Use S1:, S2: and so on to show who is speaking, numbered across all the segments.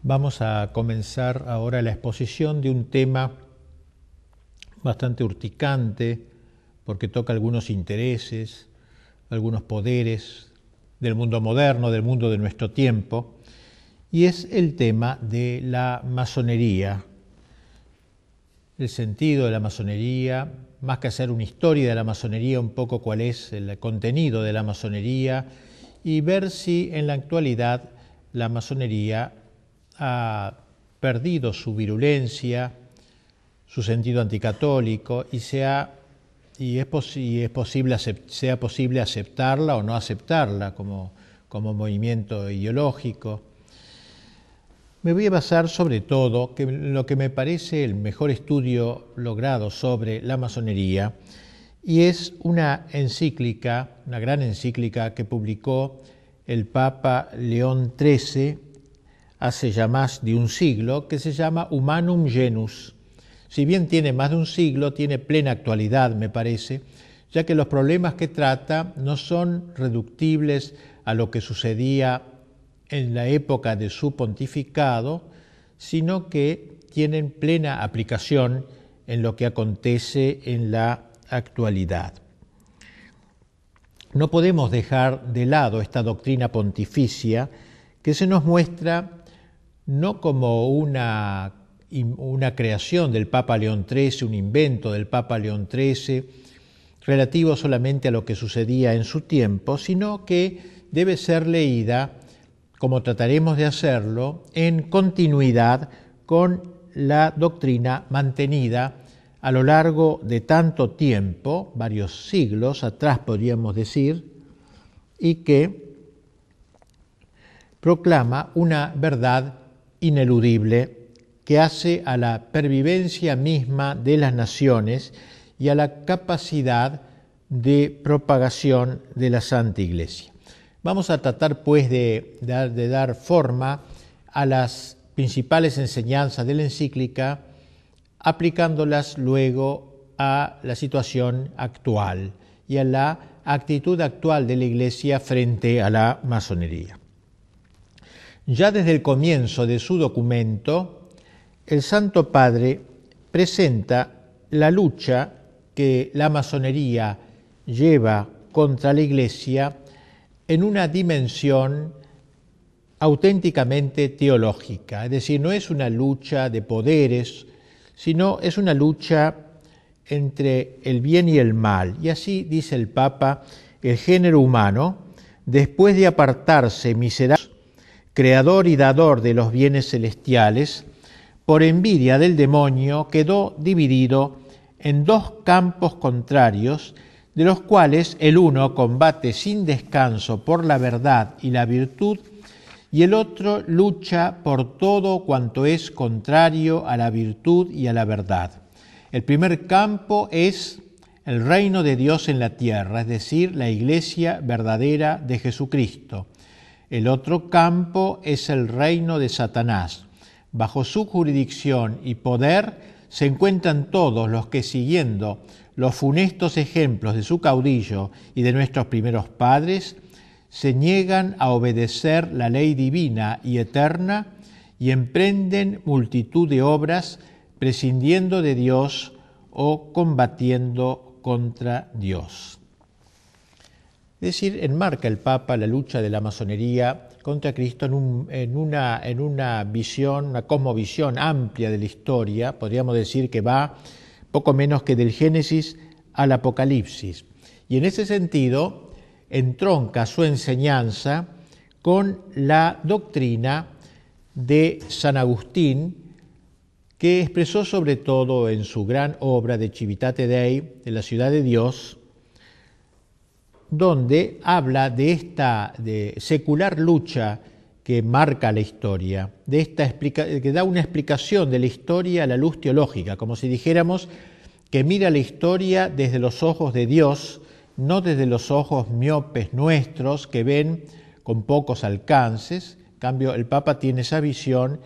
S1: Vamos a comenzar ahora la exposición de un tema bastante urticante, porque toca algunos intereses, algunos poderes del mundo moderno, del mundo de nuestro tiempo, y es el tema de la masonería. El sentido de la masonería, más que hacer una historia de la masonería, un poco cuál es el contenido de la masonería y ver si en la actualidad la masonería ha perdido su virulencia, su sentido anticatólico y sea posible aceptarla o no aceptarla como movimiento ideológico. Me voy a basar sobre todo en lo que me parece el mejor estudio logrado sobre la masonería, y es una encíclica, una gran encíclica que publicó el Papa León XIII hace ya más de un siglo, que se llama Humanum Genus. Si bien tiene más de un siglo, tiene plena actualidad, me parece, ya que los problemas que trata no son reductibles a lo que sucedía en la época de su pontificado, sino que tienen plena aplicación en lo que acontece en la actualidad. No podemos dejar de lado esta doctrina pontificia que se nos muestra no como una creación del Papa León XIII, un invento del Papa León XIII, relativo solamente a lo que sucedía en su tiempo, sino que debe ser leída, como trataremos de hacerlo, en continuidad con la doctrina mantenida a lo largo de tanto tiempo, varios siglos atrás podríamos decir, y que proclama una verdad ineludible que hace a la pervivencia misma de las naciones y a la capacidad de propagación de la Santa Iglesia. Vamos a tratar pues de dar forma a las principales enseñanzas de la encíclica, aplicándolas luego a la situación actual y a la actitud actual de la Iglesia frente a la masonería. Ya desde el comienzo de su documento, el Santo Padre presenta la lucha que la masonería lleva contra la Iglesia en una dimensión auténticamente teológica, es decir, no es una lucha de poderes, sino es una lucha entre el bien y el mal. Y así dice el Papa: el género humano, después de apartarse miserable, creador y dador de los bienes celestiales, por envidia del demonio quedó dividido en dos campos contrarios, de los cuales el uno combate sin descanso por la verdad y la virtud, y el otro lucha por todo cuanto es contrario a la virtud y a la verdad. El primer campo es el reino de Dios en la tierra, es decir, la Iglesia verdadera de Jesucristo. El otro campo es el reino de Satanás. Bajo su jurisdicción y poder se encuentran todos los que, siguiendo los funestos ejemplos de su caudillo y de nuestros primeros padres, se niegan a obedecer la ley divina y eterna y emprenden multitud de obras prescindiendo de Dios o combatiendo contra Dios. Es decir, enmarca el Papa la lucha de la masonería contra Cristo en una visión, una cosmovisión amplia de la historia. Podríamos decir que va poco menos que del Génesis al Apocalipsis. Y en ese sentido entronca su enseñanza con la doctrina de San Agustín, que expresó sobre todo en su gran obra de Civitate Dei, de la ciudad de Dios, donde habla de esta secular lucha que marca la historia, que da una explicación de la historia a la luz teológica, como si dijéramos que mira la historia desde los ojos de Dios, no desde los ojos miopes nuestros que ven con pocos alcances. En cambio, el Papa tiene esa visión,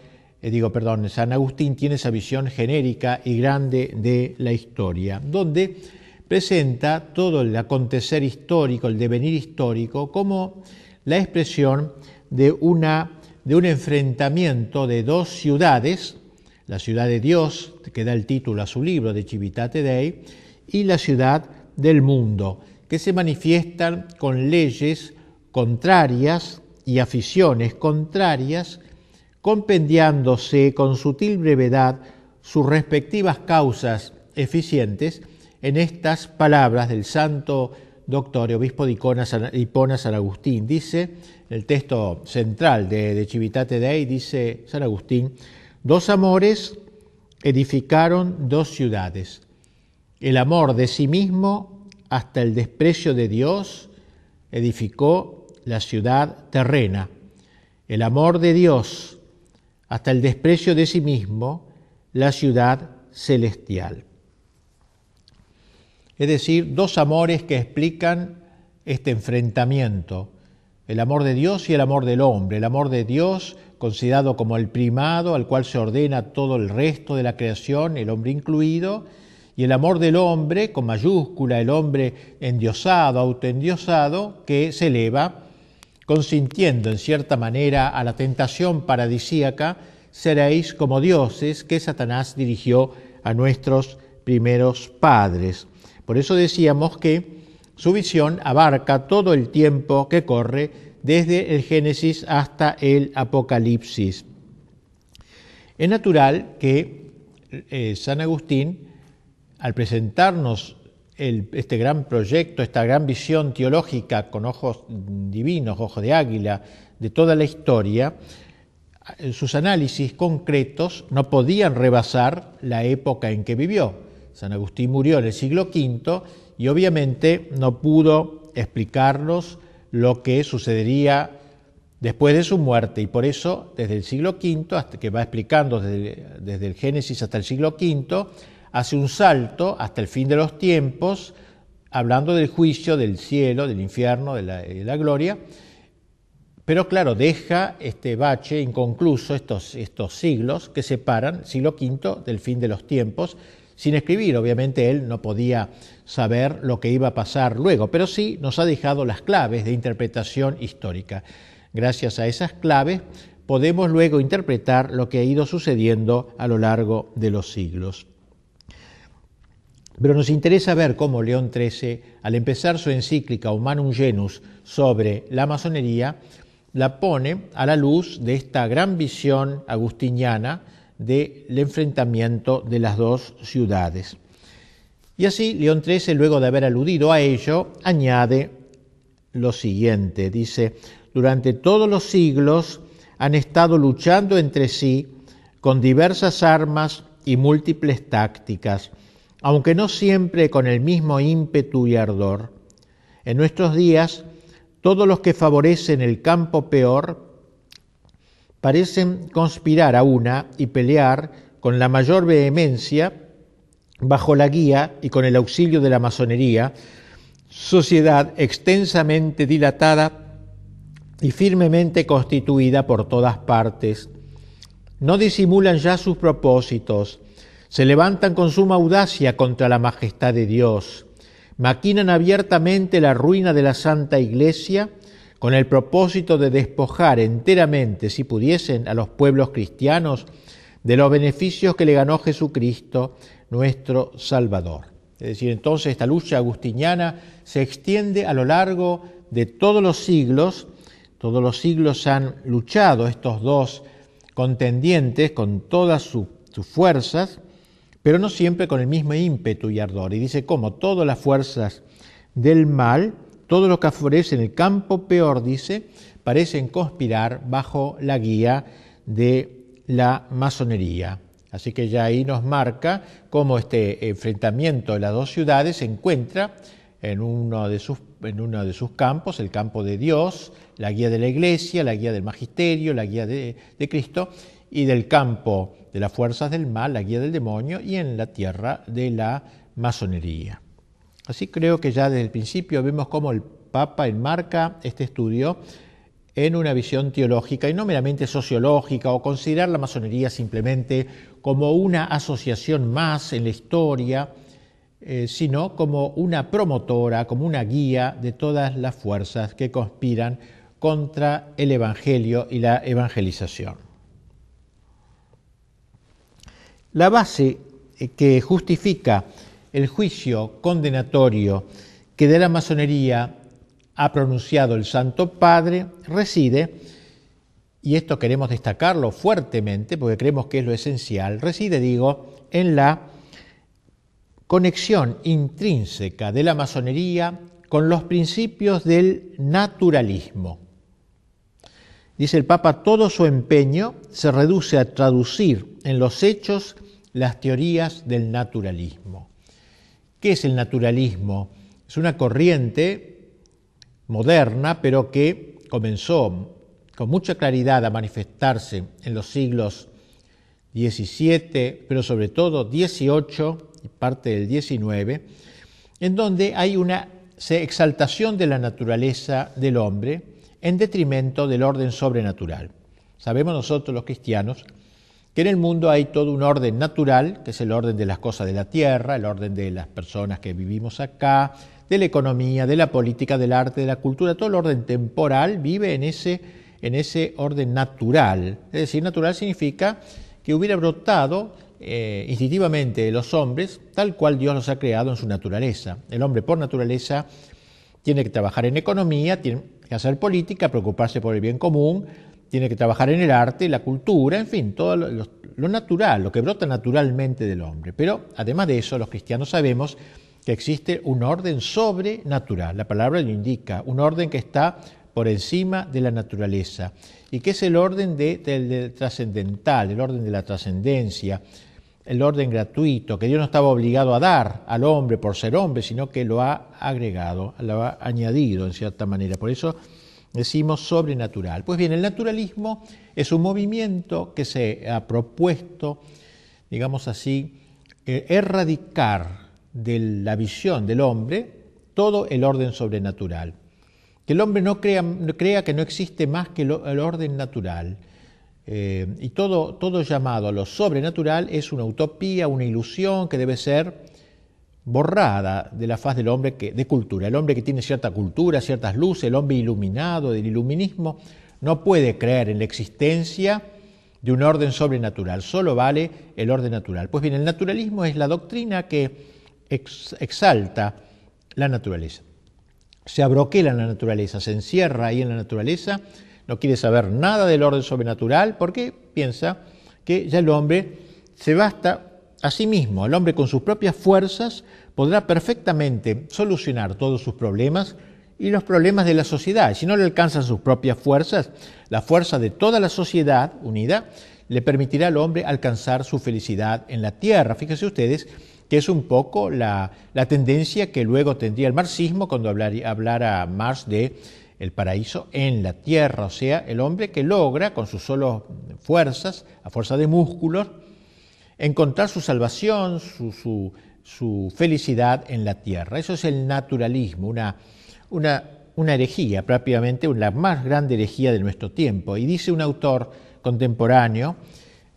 S1: San Agustín tiene esa visión genérica y grande de la historia, donde presenta todo el acontecer histórico, el devenir histórico, como la expresión de una de un enfrentamiento de dos ciudades, la ciudad de Dios, que da el título a su libro de Civitate Dei, y la ciudad del mundo, que se manifiestan con leyes contrarias y aficiones contrarias, compendiándose con sutil brevedad sus respectivas causas eficientes en estas palabras del santo doctor y obispo de Hipona, San Agustín. Dice, el texto central de Civitate Dei, dice San Agustín: dos amores edificaron dos ciudades. El amor de sí mismo hasta el desprecio de Dios edificó la ciudad terrena. El amor de Dios hasta el desprecio de sí mismo, la ciudad celestial. Es decir, dos amores que explican este enfrentamiento, el amor de Dios y el amor del hombre. El amor de Dios, considerado como el primado, al cual se ordena todo el resto de la creación, el hombre incluido, y el amor del hombre, con mayúscula, el hombre endiosado, autoendiosado, que se eleva, consintiendo en cierta manera a la tentación paradisíaca: seréis como dioses, que Satanás dirigió a nuestros primeros padres. Por eso decíamos que su visión abarca todo el tiempo que corre desde el Génesis hasta el Apocalipsis. Es natural que San Agustín, al presentarnos este gran proyecto, esta gran visión teológica con ojos divinos, ojos de águila, de toda la historia, sus análisis concretos no podían rebasar la época en que vivió. San Agustín murió en el siglo V y obviamente no pudo explicarnos lo que sucedería después de su muerte, y por eso desde el siglo V, hasta que va explicando desde el Génesis hasta el siglo V, hace un salto hasta el fin de los tiempos, hablando del juicio, del cielo, del infierno, de la gloria. Pero claro, deja este bache inconcluso, estos siglos que separan el siglo V del fin de los tiempos, sin escribir. Obviamente él no podía saber lo que iba a pasar luego, pero sí nos ha dejado las claves de interpretación histórica. Gracias a esas claves podemos luego interpretar lo que ha ido sucediendo a lo largo de los siglos. Pero nos interesa ver cómo León XIII, al empezar su encíclica Humanum Genus sobre la masonería, la pone a la luz de esta gran visión agustiniana del enfrentamiento de las dos ciudades. Y así León XIII, luego de haber aludido a ello, añade lo siguiente, dice: durante todos los siglos han estado luchando entre sí con diversas armas y múltiples tácticas, aunque no siempre con el mismo ímpetu y ardor. En nuestros días, todos los que favorecen el campo peor parecen conspirar a una y pelear con la mayor vehemencia bajo la guía y con el auxilio de la masonería, sociedad extensamente dilatada y firmemente constituida por todas partes. No disimulan ya sus propósitos, se levantan con suma audacia contra la majestad de Dios, maquinan abiertamente la ruina de la Santa Iglesia con el propósito de despojar enteramente, si pudiesen, a los pueblos cristianos de los beneficios que le ganó Jesucristo, nuestro Salvador. Es decir, entonces esta lucha agustiniana se extiende a lo largo de todos los siglos han luchado estos dos contendientes con todas sus fuerzas, pero no siempre con el mismo ímpetu y ardor. Y dice cómo todas las fuerzas del mal, todo lo que favorece en el campo peor, dice, parecen conspirar bajo la guía de la masonería. Así que ya ahí nos marca cómo este enfrentamiento de las dos ciudades se encuentra en uno de sus campos, el campo de Dios, la guía de la Iglesia, la guía del Magisterio, la guía de Cristo, y del campo de las fuerzas del mal, la guía del demonio, y en la tierra de la masonería. Así creo que ya desde el principio vemos cómo el Papa enmarca este estudio en una visión teológica y no meramente sociológica, o considerar la masonería simplemente como una asociación más en la historia, sino como una promotora, como una guía de todas las fuerzas que conspiran contra el Evangelio y la evangelización. La base que justifica el juicio condenatorio que de la masonería ha pronunciado el Santo Padre reside, y esto queremos destacarlo fuertemente porque creemos que es lo esencial, reside, en la conexión intrínseca de la masonería con los principios del naturalismo. Dice el Papa, todo su empeño se reduce a traducir en los hechos las teorías del naturalismo. ¿Qué es el naturalismo? Es una corriente moderna, pero que comenzó con mucha claridad a manifestarse en los siglos XVII, pero sobre todo XVIII y parte del XIX, en donde hay una exaltación de la naturaleza del hombre en detrimento del orden sobrenatural. Sabemos nosotros los cristianos que en el mundo hay todo un orden natural, que es el orden de las cosas de la tierra, el orden de las personas que vivimos acá, de la economía, de la política, del arte, de la cultura, todo el orden temporal vive en ese orden natural. Es decir, natural significa que hubiera brotado instintivamente de los hombres tal cual Dios los ha creado en su naturaleza. El hombre por naturaleza tiene que trabajar en economía, tiene que hacer política, preocuparse por el bien común, tiene que trabajar en el arte, la cultura, en fin, todo lo natural, lo que brota naturalmente del hombre. Pero además de eso, los cristianos sabemos que existe un orden sobrenatural, la palabra lo indica, un orden que está por encima de la naturaleza y que es el orden del trascendental, el orden de la trascendencia, el orden gratuito, que Dios no estaba obligado a dar al hombre por ser hombre, sino que lo ha agregado, lo ha añadido en cierta manera. Por eso decimos sobrenatural. Pues bien, el naturalismo es un movimiento que se ha propuesto, digamos así, erradicar de la visión del hombre todo el orden sobrenatural. Que el hombre no crea que no existe más que el orden natural. Y todo llamado a lo sobrenatural es una utopía, una ilusión que debe ser borrada de la faz del hombre de cultura. El hombre que tiene cierta cultura, ciertas luces, el hombre iluminado del iluminismo, no puede creer en la existencia de un orden sobrenatural, solo vale el orden natural. Pues bien, el naturalismo es la doctrina que exalta la naturaleza. Se abroquela en la naturaleza, se encierra ahí en la naturaleza, no quiere saber nada del orden sobrenatural porque piensa que ya el hombre se basta a sí mismo. El hombre con sus propias fuerzas podrá perfectamente solucionar todos sus problemas y los problemas de la sociedad. Si no le alcanzan sus propias fuerzas, la fuerza de toda la sociedad unida le permitirá al hombre alcanzar su felicidad en la tierra. Fíjense ustedes que es un poco la tendencia que luego tendría el marxismo cuando hablara Marx de el paraíso en la tierra, o sea, el hombre que logra con sus solas fuerzas, a fuerza de músculos, encontrar su salvación, su felicidad en la tierra. Eso es el naturalismo, una herejía, prácticamente la más grande herejía de nuestro tiempo. Y dice un autor contemporáneo,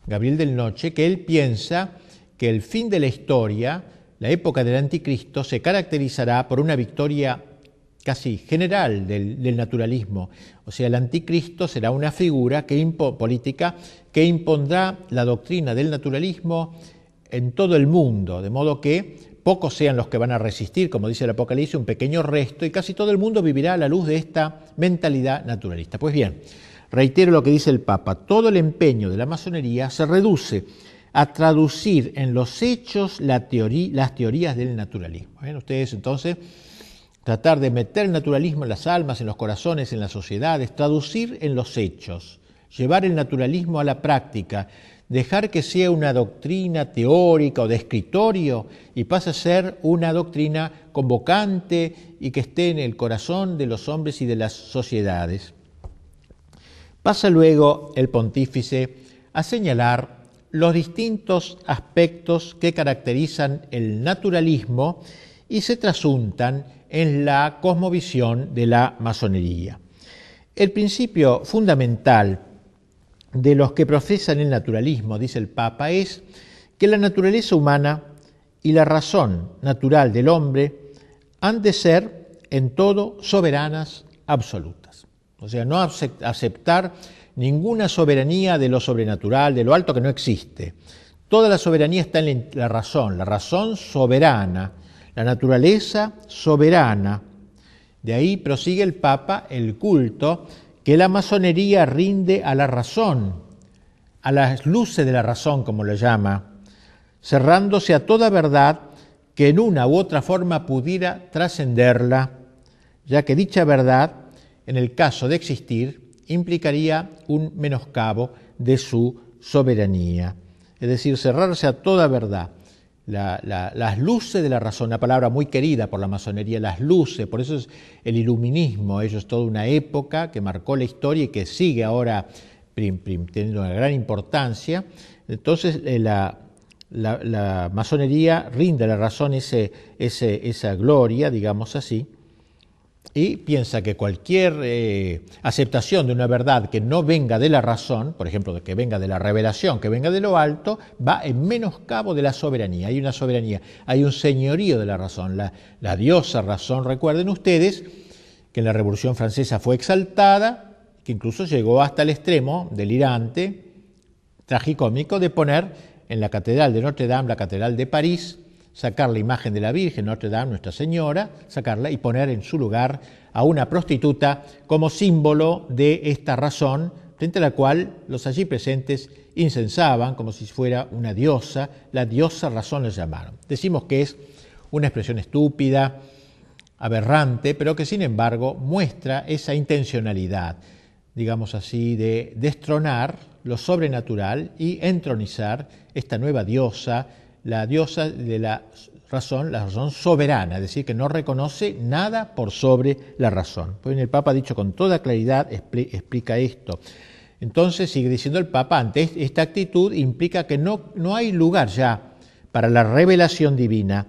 S1: Gabriel del Noche, que él piensa que el fin de la historia, la época del anticristo, se caracterizará por una victoria casi general del naturalismo. O sea, el anticristo será una figura política que impondrá la doctrina del naturalismo en todo el mundo, de modo que pocos sean los que van a resistir, como dice el Apocalipsis, un pequeño resto, y casi todo el mundo vivirá a la luz de esta mentalidad naturalista. Pues bien, reitero lo que dice el Papa, todo el empeño de la masonería se reduce a traducir en los hechos las teorías del naturalismo. ¿Ven ustedes entonces? Tratar de meter el naturalismo en las almas, en los corazones, en las sociedades, traducir en los hechos, llevar el naturalismo a la práctica, dejar que sea una doctrina teórica o de escritorio y pase a ser una doctrina convocante y que esté en el corazón de los hombres y de las sociedades. Pasa luego el pontífice a señalar los distintos aspectos que caracterizan el naturalismo y se trasuntan en la cosmovisión de la masonería. El principio fundamental de los que profesan el naturalismo, dice el Papa, es que la naturaleza humana y la razón natural del hombre han de ser en todo soberanas absolutas. O sea, no aceptar ninguna soberanía de lo sobrenatural, de lo alto que no existe. Toda la soberanía está en la razón soberana, la naturaleza soberana. De ahí prosigue el Papa el culto que la masonería rinde a la razón, a las luces de la razón, como lo llama, cerrándose a toda verdad que en una u otra forma pudiera trascenderla, ya que dicha verdad, en el caso de existir, implicaría un menoscabo de su soberanía. Es decir, cerrarse a toda verdad. Las luces de la razón, una palabra muy querida por la masonería, las luces, por eso es el iluminismo, ello es toda una época que marcó la historia y que sigue ahora teniendo una gran importancia. Entonces la masonería rinde a la razón esa gloria, digamos así, y piensa que cualquier aceptación de una verdad que no venga de la razón, por ejemplo, que venga de la revelación, que venga de lo alto, va en menoscabo de la soberanía. Hay una soberanía, hay un señorío de la razón, la diosa razón. Recuerden ustedes que en la Revolución Francesa fue exaltada, que incluso llegó hasta el extremo delirante, tragicómico, de poner en la Catedral de Notre Dame, la Catedral de París, sacar la imagen de la Virgen, Notre Dame, Nuestra Señora, sacarla y poner en su lugar a una prostituta como símbolo de esta razón, frente a la cual los allí presentes incensaban como si fuera una diosa, la diosa razón la llamaron. Decimos que es una expresión estúpida, aberrante, pero que sin embargo muestra esa intencionalidad, digamos así, de destronar lo sobrenatural y entronizar esta nueva diosa, la diosa de la razón soberana, es decir, que no reconoce nada por sobre la razón. Pues el Papa ha dicho con toda claridad, explica esto. Entonces, sigue diciendo el Papa, ante esta actitud implica que no hay lugar ya para la revelación divina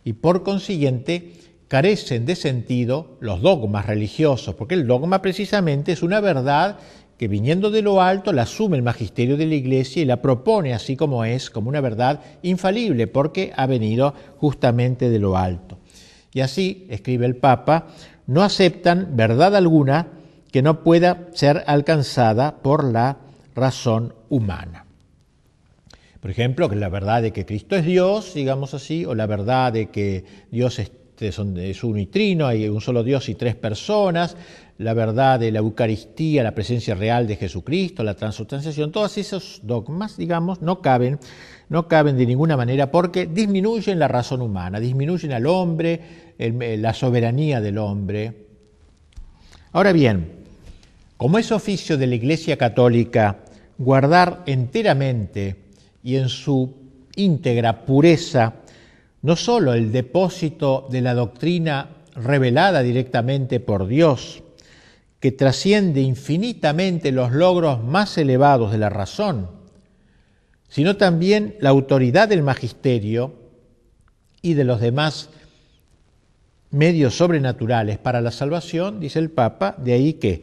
S1: y por consiguiente carecen de sentido los dogmas religiosos, porque el dogma precisamente es una verdad que viniendo de lo alto la asume el magisterio de la Iglesia y la propone así como es, como una verdad infalible, porque ha venido justamente de lo alto. Y así, escribe el Papa, no aceptan verdad alguna que no pueda ser alcanzada por la razón humana. Por ejemplo, que la verdad de que Cristo es Dios, digamos así, o la verdad de que Dios es un y trino, hay un solo Dios y tres personas, la verdad de la Eucaristía, la presencia real de Jesucristo, la transubstanciación, todos esos dogmas, digamos, no caben de ninguna manera porque disminuyen la razón humana, disminuyen al hombre, la soberanía del hombre. Ahora bien, como es oficio de la Iglesia Católica guardar enteramente y en su íntegra pureza no solo el depósito de la doctrina revelada directamente por Dios, que trasciende infinitamente los logros más elevados de la razón, sino también la autoridad del magisterio y de los demás medios sobrenaturales para la salvación, dice el Papa, de ahí que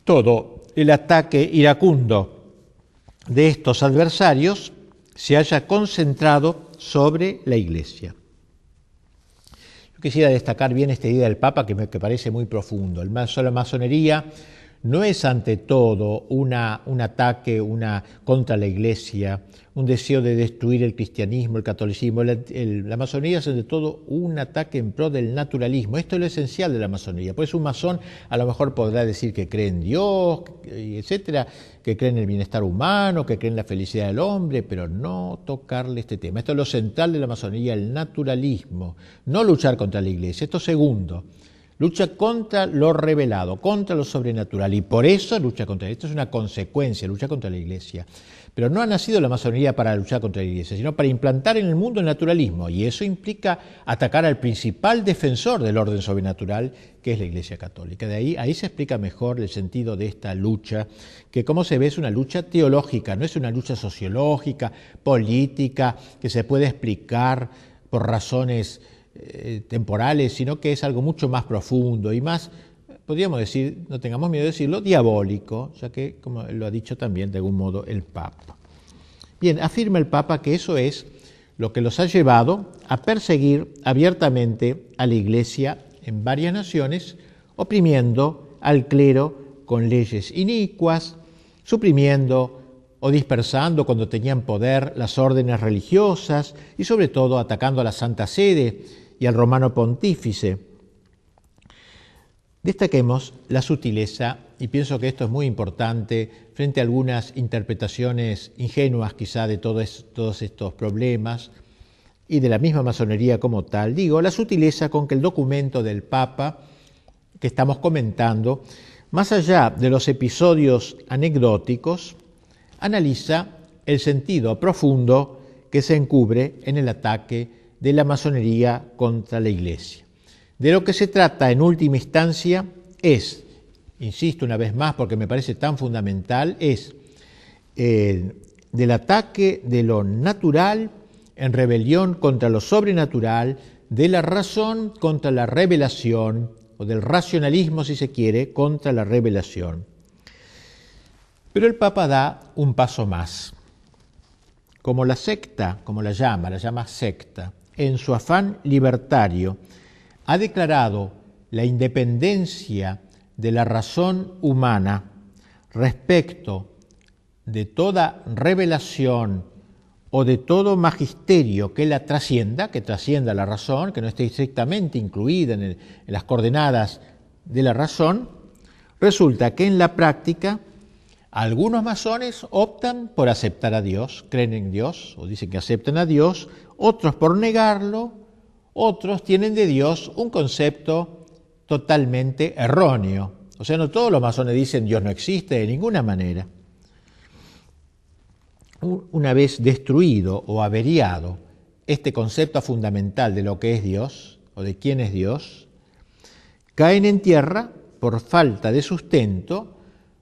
S1: todo el ataque iracundo de estos adversarios se haya concentrado sobre la Iglesia. Yo quisiera destacar bien esta idea del Papa que me parece muy profundo. La masonería no es ante todo un ataque contra la Iglesia, un deseo de destruir el cristianismo, el catolicismo. La masonería es ante todo un ataque en pro del naturalismo. Esto es lo esencial de la masonería. Pues un masón a lo mejor podrá decir que cree en Dios, etcétera, que cree en el bienestar humano, que cree en la felicidad del hombre, pero no tocarle este tema. Esto es lo central de la masonería, el naturalismo, no luchar contra la Iglesia. Esto segundo. Lucha contra lo revelado, contra lo sobrenatural, y por eso lucha contra esto. Es una consecuencia, lucha contra la Iglesia. Pero no ha nacido la masonería para luchar contra la Iglesia, sino para implantar en el mundo el naturalismo, y eso implica atacar al principal defensor del orden sobrenatural, que es la Iglesia Católica. De ahí se explica mejor el sentido de esta lucha, que como se ve es una lucha teológica, no es una lucha sociológica, política, que se puede explicar por razones temporales, sino que es algo mucho más profundo y más, podríamos decir, no tengamos miedo de decirlo, diabólico, ya que, como lo ha dicho también de algún modo el Papa. Bien, afirma el Papa que eso es lo que los ha llevado a perseguir abiertamente a la Iglesia en varias naciones, oprimiendo al clero con leyes inicuas, suprimiendo o dispersando cuando tenían poder las órdenes religiosas y sobre todo atacando a la Santa Sede y al Romano Pontífice. Destaquemos la sutileza, y pienso que esto es muy importante frente a algunas interpretaciones ingenuas quizá de todos estos problemas y de la misma masonería como tal. Digo, la sutileza con que el documento del Papa que estamos comentando, más allá de los episodios anecdóticos, analiza el sentido profundo que se encubre en el ataque de la masonería contra la Iglesia. De lo que se trata en última instancia es, insisto una vez más porque me parece tan fundamental, es del ataque de lo natural en rebelión contra lo sobrenatural, de la razón contra la revelación, o del racionalismo, si se quiere, contra la revelación. Pero el Papa da un paso más. Como la secta, como la llama secta, en su afán libertario, ha declarado la independencia de la razón humana respecto de toda revelación o de todo magisterio que la trascienda, que trascienda la razón, que no esté estrictamente incluida en las coordenadas de la razón, resulta que en la práctica algunos masones optan por aceptar a Dios, creen en Dios o dicen que aceptan a Dios, otros por negarlo, otros tienen de Dios un concepto totalmente erróneo. O sea, no todos los masones dicen Dios no existe de ninguna manera. Una vez destruido o averiado este concepto fundamental de lo que es Dios o de quién es Dios, caen en tierra por falta de sustento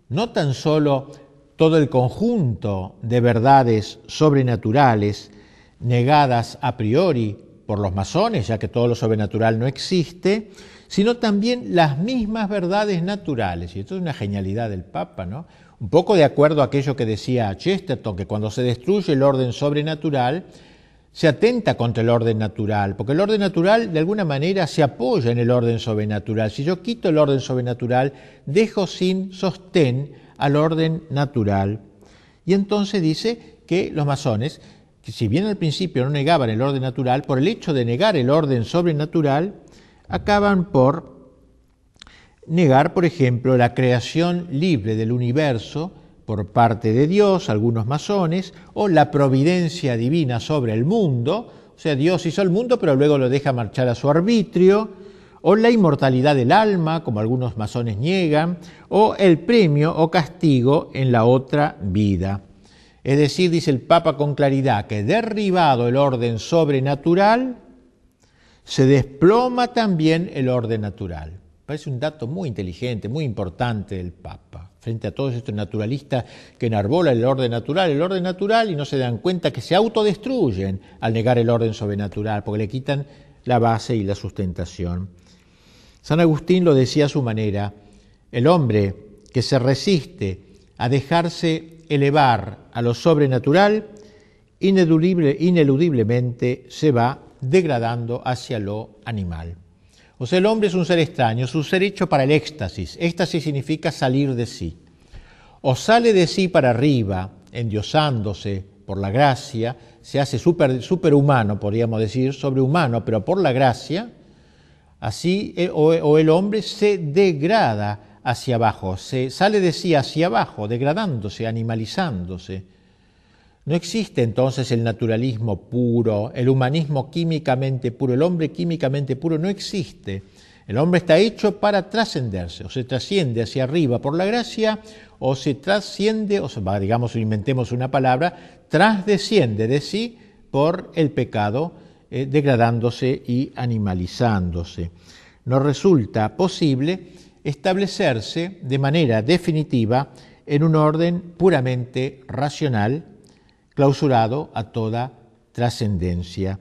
S1: no tan solo todo el conjunto de verdades sobrenaturales negadas a priori por los masones, ya que todo lo sobrenatural no existe, sino también las mismas verdades naturales. Y esto es una genialidad del Papa, ¿no? Un poco de acuerdo a aquello que decía Chesterton, que cuando se destruye el orden sobrenatural, se atenta contra el orden natural, porque el orden natural de alguna manera se apoya en el orden sobrenatural. Si yo quito el orden sobrenatural, dejo sin sostén al orden natural. Y entonces dice que los masones, que si bien al principio no negaban el orden natural, por el hecho de negar el orden sobrenatural, acaban por negar, por ejemplo, la creación libre del universo por parte de Dios, algunos masones, o la providencia divina sobre el mundo, o sea, Dios hizo el mundo pero luego lo deja marchar a su arbitrio, o la inmortalidad del alma, como algunos masones niegan, o el premio o castigo en la otra vida. Es decir, dice el Papa con claridad, que derribado el orden sobrenatural, se desploma también el orden natural. Parece un dato muy inteligente, muy importante del Papa, frente a todos estos naturalistas que enarbolan el orden natural y no se dan cuenta que se autodestruyen al negar el orden sobrenatural, porque le quitan la base y la sustentación. San Agustín lo decía a su manera, el hombre que se resiste a dejarse elevar a lo sobrenatural, ineludiblemente se va degradando hacia lo animal. O sea, el hombre es un ser extraño, es un ser hecho para el éxtasis. Éxtasis significa salir de sí. O sale de sí para arriba, endiosándose por la gracia, se hace superhumano, podríamos decir, sobrehumano, pero por la gracia, así, o el hombre se degrada hacia abajo, se sale de sí hacia abajo, degradándose, animalizándose. No existe entonces el naturalismo puro, el humanismo químicamente puro, el hombre químicamente puro no existe. El hombre está hecho para trascenderse, o se trasciende hacia arriba por la gracia, o se trasciende, digamos, inventemos una palabra, trasdesciende de sí por el pecado, degradándose y animalizándose. No resulta posible establecerse de manera definitiva en un orden puramente racional, clausurado a toda trascendencia.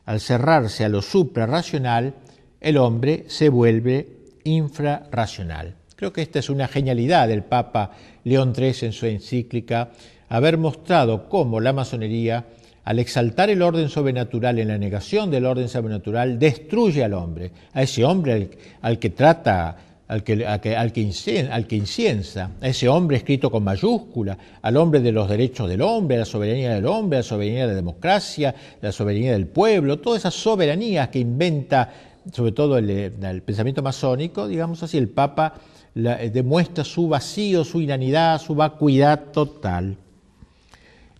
S1: Al cerrarse a lo suprarracional, el hombre se vuelve infrarracional. Creo que esta es una genialidad del Papa León XIII en su encíclica, haber mostrado cómo la masonería, al exaltar el orden sobrenatural en la negación del orden sobrenatural, destruye al hombre, a ese hombre al que trata al que inciensa, a ese hombre escrito con mayúscula, al hombre de los derechos del hombre, a la soberanía del hombre, a la soberanía de la democracia, a la soberanía del pueblo, todas esas soberanías que inventa, sobre todo el pensamiento masónico, digamos así, el Papa demuestra su vacío, su inanidad, su vacuidad total.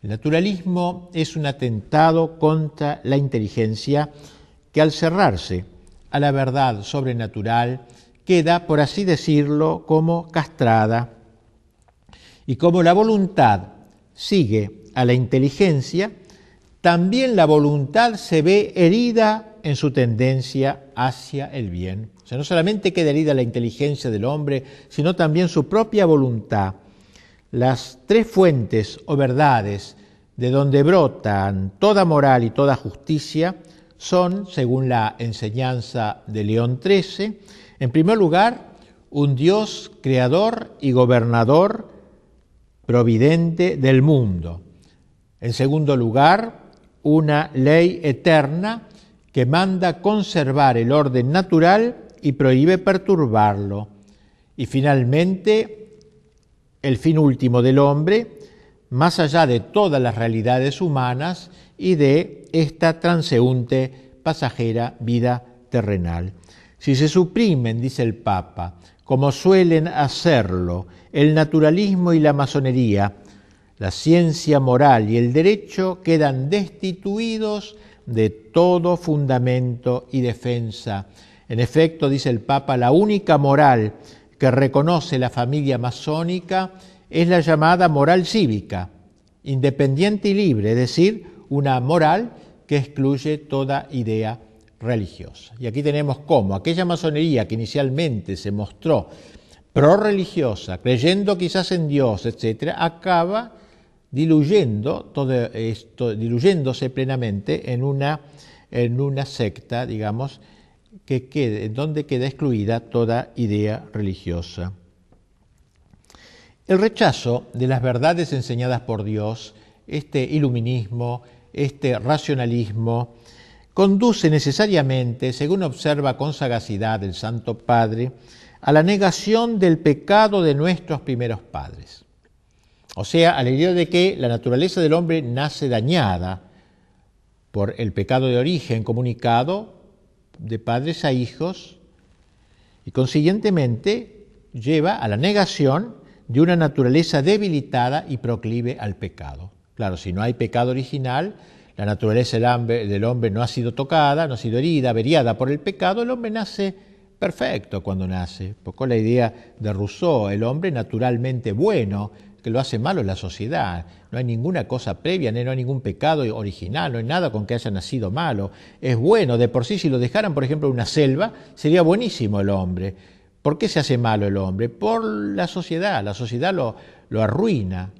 S1: El naturalismo es un atentado contra la inteligencia que al cerrarse a la verdad sobrenatural queda, por así decirlo, como castrada. Y como la voluntad sigue a la inteligencia, también la voluntad se ve herida en su tendencia hacia el bien. O sea, no solamente queda herida la inteligencia del hombre, sino también su propia voluntad. Las tres fuentes o verdades de donde brotan toda moral y toda justicia son, según la enseñanza de León XIII, en primer lugar, un Dios creador y gobernador providente del mundo. En segundo lugar, una ley eterna que manda conservar el orden natural y prohíbe perturbarlo. Y finalmente, el fin último del hombre, más allá de todas las realidades humanas y de esta transeúnte, pasajera vida terrenal. Si se suprimen, dice el Papa, como suelen hacerlo el naturalismo y la masonería, la ciencia moral y el derecho quedan destituidos de todo fundamento y defensa. En efecto, dice el Papa, la única moral que reconoce la familia masónica es la llamada moral cívica, independiente y libre, es decir, una moral que excluye toda idea religiosa. Y aquí tenemos cómo aquella masonería que inicialmente se mostró prorreligiosa, creyendo quizás en Dios, etc., acaba diluyendo todo esto, diluyéndose plenamente en una secta, digamos, en donde queda excluida toda idea religiosa. El rechazo de las verdades enseñadas por Dios, este iluminismo, este racionalismo, conduce necesariamente, según observa con sagacidad el Santo Padre, a la negación del pecado de nuestros primeros padres. O sea, a la idea de que la naturaleza del hombre nace dañada por el pecado de origen comunicado de padres a hijos y consiguientemente lleva a la negación de una naturaleza debilitada y proclive al pecado. Claro, si no hay pecado original, la naturaleza del hombre no ha sido tocada, no ha sido herida, averiada por el pecado, el hombre nace perfecto cuando nace. Poco la idea de Rousseau, el hombre naturalmente bueno, que lo hace malo la sociedad. No hay ninguna cosa previa, no hay ningún pecado original, no hay nada con que haya nacido malo. Es bueno, de por sí, si lo dejaran, por ejemplo, en una selva, sería buenísimo el hombre. ¿Por qué se hace malo el hombre? Por la sociedad lo arruina.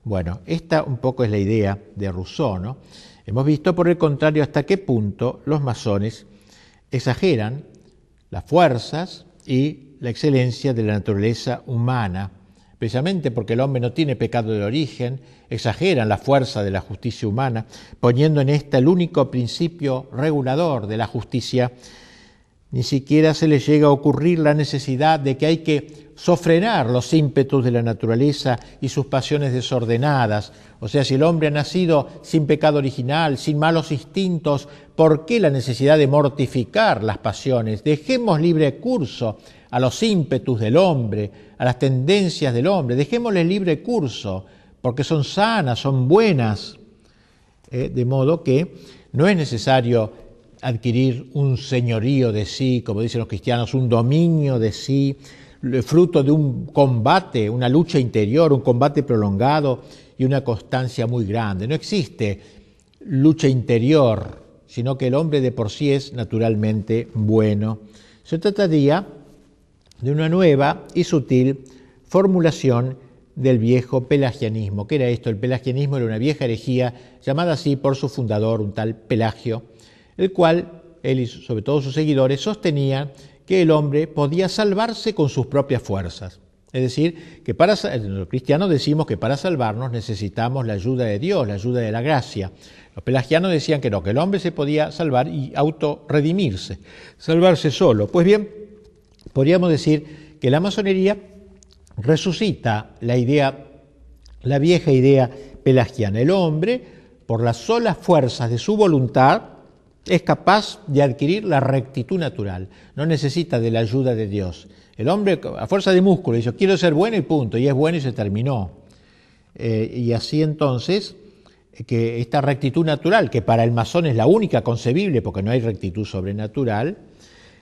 S1: Bueno, esta un poco es la idea de Rousseau, ¿no? Hemos visto, por el contrario, hasta qué punto los masones exageran las fuerzas y la excelencia de la naturaleza humana. Precisamente porque el hombre no tiene pecado de origen, exageran la fuerza de la justicia humana, poniendo en esta el único principio regulador de la justicia. Ni siquiera se les llega a ocurrir la necesidad de que hay que sofrenar los ímpetus de la naturaleza y sus pasiones desordenadas. O sea, si el hombre ha nacido sin pecado original, sin malos instintos, ¿por qué la necesidad de mortificar las pasiones? Dejemos libre curso a los ímpetus del hombre, a las tendencias del hombre. Dejémosles libre curso, porque son sanas, son buenas. De modo que no es necesario adquirir un señorío de sí, como dicen los cristianos, un dominio de sí, fruto de un combate, una lucha interior, un combate prolongado y una constancia muy grande. No existe lucha interior, sino que el hombre de por sí es naturalmente bueno. Se trataría de una nueva y sutil formulación del viejo pelagianismo. ¿Qué era esto? El pelagianismo era una vieja herejía llamada así por su fundador, un tal Pelagio, el cual él y sobre todo sus seguidores sostenían que el hombre podía salvarse con sus propias fuerzas. Es decir, que los cristianos decimos que para salvarnos necesitamos la ayuda de Dios, la ayuda de la gracia. Los pelagianos decían que no, que el hombre se podía salvar y autorredimirse, salvarse solo. Pues bien, podríamos decir que la masonería resucita la vieja idea pelagiana. El hombre, por las solas fuerzas de su voluntad, es capaz de adquirir la rectitud natural, no necesita de la ayuda de Dios. El hombre, a fuerza de músculo, dice, quiero ser bueno y punto, y es bueno y se terminó. Y así entonces, que esta rectitud natural, que para el masón es la única concebible, porque no hay rectitud sobrenatural,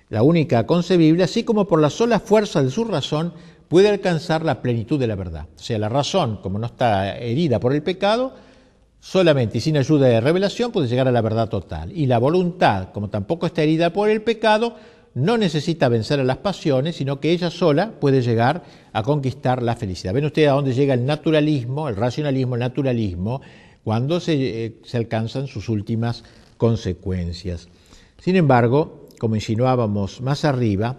S1: la única concebible, así como por la sola fuerza de su razón, puede alcanzar la plenitud de la verdad. O sea, la razón, como no está herida por el pecado, solamente y sin ayuda de revelación puede llegar a la verdad total. Y la voluntad, como tampoco está herida por el pecado, no necesita vencer a las pasiones, sino que ella sola puede llegar a conquistar la felicidad. ¿Ven ustedes a dónde llega el naturalismo, el racionalismo, el naturalismo, cuando se alcanzan sus últimas consecuencias? Sin embargo, como insinuábamos más arriba,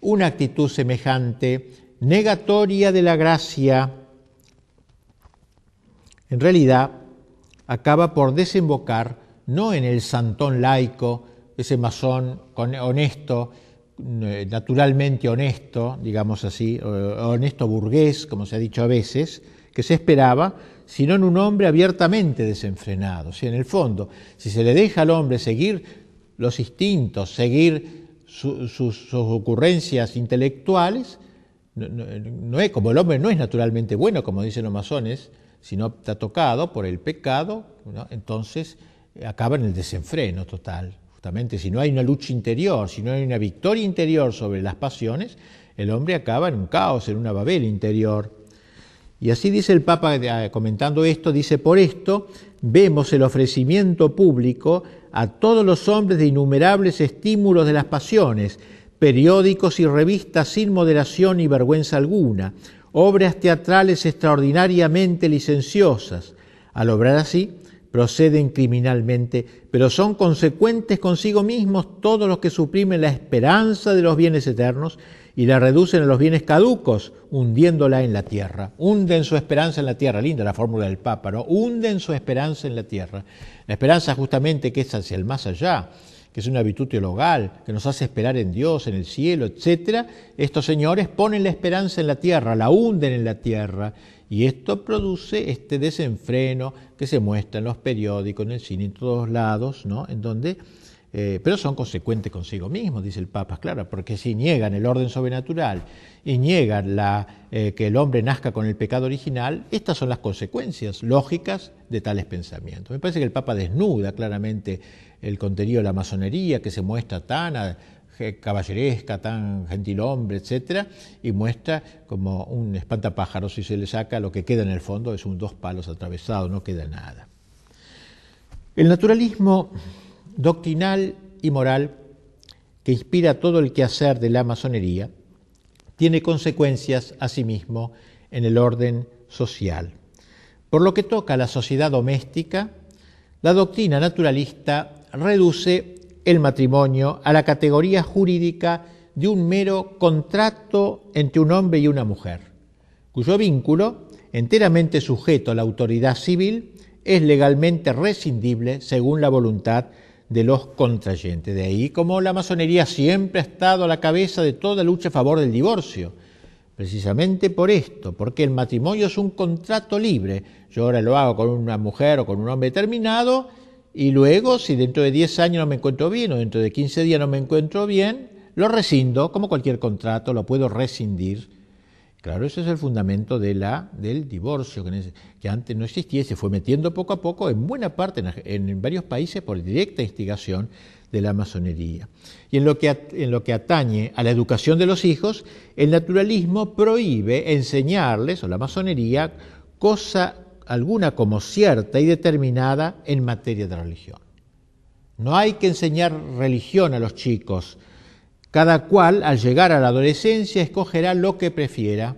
S1: una actitud semejante, negatoria de la gracia, en realidad acaba por desembocar no en el santón laico, ese masón honesto, naturalmente honesto, digamos así, honesto burgués, como se ha dicho a veces, que se esperaba, sino en un hombre abiertamente desenfrenado. O sea, en el fondo, si se le deja al hombre seguir los instintos, seguir sus ocurrencias intelectuales, no es como el hombre no es naturalmente bueno, como dicen los masones, sino está tocado por el pecado, ¿no? Entonces acaba en el desenfreno total. Justamente si no hay una lucha interior, si no hay una victoria interior sobre las pasiones, el hombre acaba en un caos, en una Babel interior. Y así dice el Papa, comentando esto, dice, por esto vemos el ofrecimiento público a todos los hombres de innumerables estímulos de las pasiones, periódicos y revistas sin moderación ni vergüenza alguna, obras teatrales extraordinariamente licenciosas. Al obrar así, proceden criminalmente, pero son consecuentes consigo mismos todos los que suprimen la esperanza de los bienes eternos y la reducen a los bienes caducos, hundiéndola en la tierra. Hunden su esperanza en la tierra. Linda la fórmula del Papa, ¿no? Hunden su esperanza en la tierra. La esperanza justamente que es hacia el más allá, que es una virtud teologal, que nos hace esperar en Dios, en el cielo, etc. Estos señores ponen la esperanza en la tierra, la hunden en la tierra, y esto produce este desenfreno que se muestra en los periódicos, en el cine, en todos lados, ¿no? En donde, pero son consecuentes consigo mismos, dice el Papa, claro, porque si niegan el orden sobrenatural y niegan que el hombre nazca con el pecado original, estas son las consecuencias lógicas de tales pensamientos. Me parece que el Papa desnuda claramente el contenido de la masonería, que se muestra tan caballeresca, tan gentilhombre, etcétera, y muestra como un espantapájaros. Si se le saca, lo que queda en el fondo es dos palos atravesados, no queda nada. El naturalismo doctrinal y moral que inspira todo el quehacer de la masonería tiene consecuencias asimismo en el orden social. Por lo que toca a la sociedad doméstica, la doctrina naturalista reduce el matrimonio a la categoría jurídica de un mero contrato entre un hombre y una mujer, cuyo vínculo, enteramente sujeto a la autoridad civil, es legalmente rescindible según la voluntad de los contrayentes. De ahí como la masonería siempre ha estado a la cabeza de toda lucha a favor del divorcio, precisamente por esto, porque el matrimonio es un contrato libre. Yo ahora lo hago con una mujer o con un hombre determinado, y luego, si dentro de 10 años no me encuentro bien o dentro de 15 días no me encuentro bien, lo rescindo, como cualquier contrato, lo puedo rescindir. Claro, ese es el fundamento del divorcio, que antes no existía y se fue metiendo poco a poco en buena parte, en varios países, por directa instigación de la masonería. Y en lo que atañe a la educación de los hijos, el naturalismo prohíbe enseñarles, o la masonería, cosa alguna como cierta y determinada en materia de religión. No hay que enseñar religión a los chicos. Cada cual, al llegar a la adolescencia, escogerá lo que prefiera.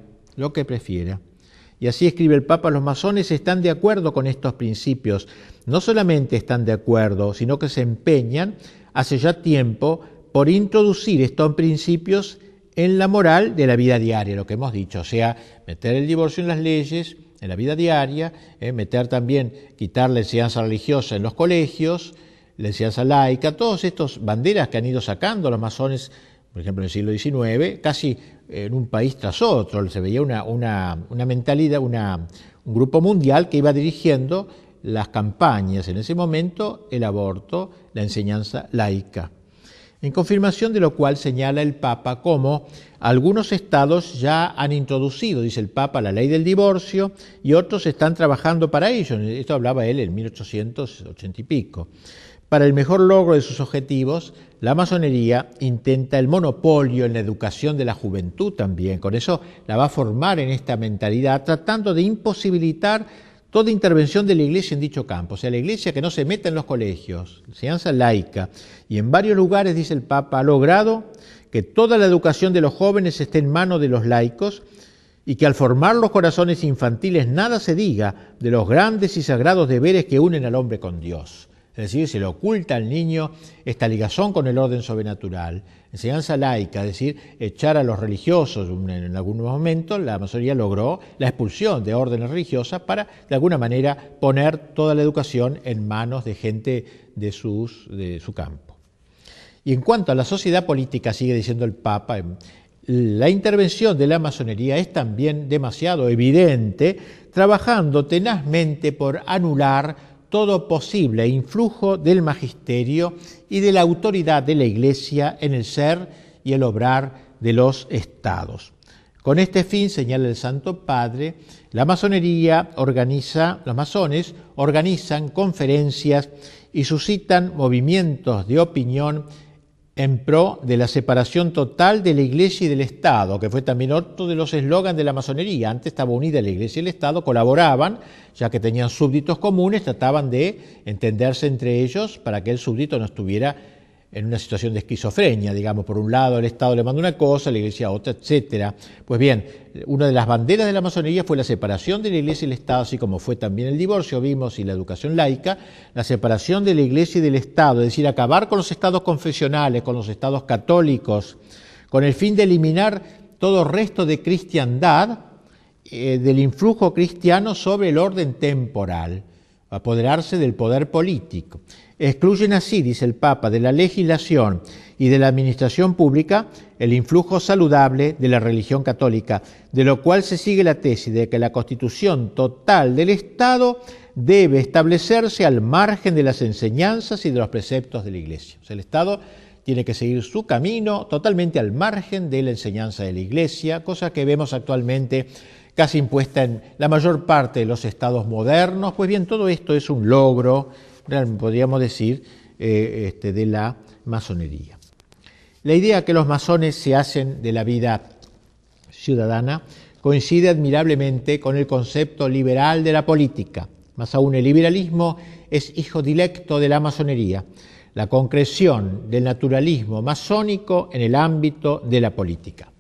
S1: Y así escribe el Papa, los masones están de acuerdo con estos principios. No solamente están de acuerdo, sino que se empeñan hace ya tiempo por introducir estos principios en la moral de la vida diaria, lo que hemos dicho, o sea, meter el divorcio en las leyes, en la vida diaria, meter también, quitar la enseñanza religiosa en los colegios, la enseñanza laica, todas estas banderas que han ido sacando los masones, por ejemplo, en el siglo XIX, casi en un país tras otro, se veía una mentalidad, un grupo mundial que iba dirigiendo las campañas, en ese momento el aborto, la enseñanza laica. En confirmación de lo cual señala el Papa cómo algunos estados ya han introducido, dice el Papa, la ley del divorcio y otros están trabajando para ello. Esto hablaba él en 1880 y pico. Para el mejor logro de sus objetivos, la masonería intenta el monopolio en la educación de la juventud también. Con eso la va a formar en esta mentalidad, tratando de imposibilitar toda intervención de la Iglesia en dicho campo. O sea, la Iglesia que no se meta en los colegios, enseñanza laica. Y en varios lugares, dice el Papa, ha logrado que toda la educación de los jóvenes esté en manos de los laicos y que al formar los corazones infantiles nada se diga de los grandes y sagrados deberes que unen al hombre con Dios. Es decir, se le oculta al niño esta ligazón con el orden sobrenatural. Enseñanza laica, es decir, echar a los religiosos. En algún momento la masonería logró la expulsión de órdenes religiosas para, de alguna manera, poner toda la educación en manos de gente de su campo. Y en cuanto a la sociedad política, sigue diciendo el Papa, la intervención de la masonería es también demasiado evidente, trabajando tenazmente por anular todo posible influjo del magisterio y de la autoridad de la Iglesia en el ser y el obrar de los estados. Con este fin, señala el Santo Padre, los masones organizan conferencias y suscitan movimientos de opinión en pro de la separación total de la Iglesia y del Estado, que fue también otro de los eslogans de la masonería. Antes estaba unida la Iglesia y el Estado, colaboraban, ya que tenían súbditos comunes, trataban de entenderse entre ellos para que el súbdito no estuviera en una situación de esquizofrenia, digamos, por un lado el Estado le manda una cosa, la Iglesia otra, etcétera. Pues bien, una de las banderas de la masonería fue la separación de la Iglesia y el Estado, así como fue también el divorcio, vimos, y la educación laica, la separación de la Iglesia y del Estado, es decir, acabar con los estados confesionales, con los estados católicos, con el fin de eliminar todo resto de cristiandad, del influjo cristiano sobre el orden temporal, apoderarse del poder político. Excluyen así, dice el Papa, de la legislación y de la administración pública el influjo saludable de la religión católica, de lo cual se sigue la tesis de que la constitución total del Estado debe establecerse al margen de las enseñanzas y de los preceptos de la Iglesia. O sea, el Estado tiene que seguir su camino totalmente al margen de la enseñanza de la Iglesia, cosa que vemos actualmente casi impuesta en la mayor parte de los estados modernos. Pues bien, todo esto es un logro, podríamos decir, de la masonería. La idea que los masones se hacen de la vida ciudadana coincide admirablemente con el concepto liberal de la política. Más aún, el liberalismo es hijo directo de la masonería, la concreción del naturalismo masónico en el ámbito de la política.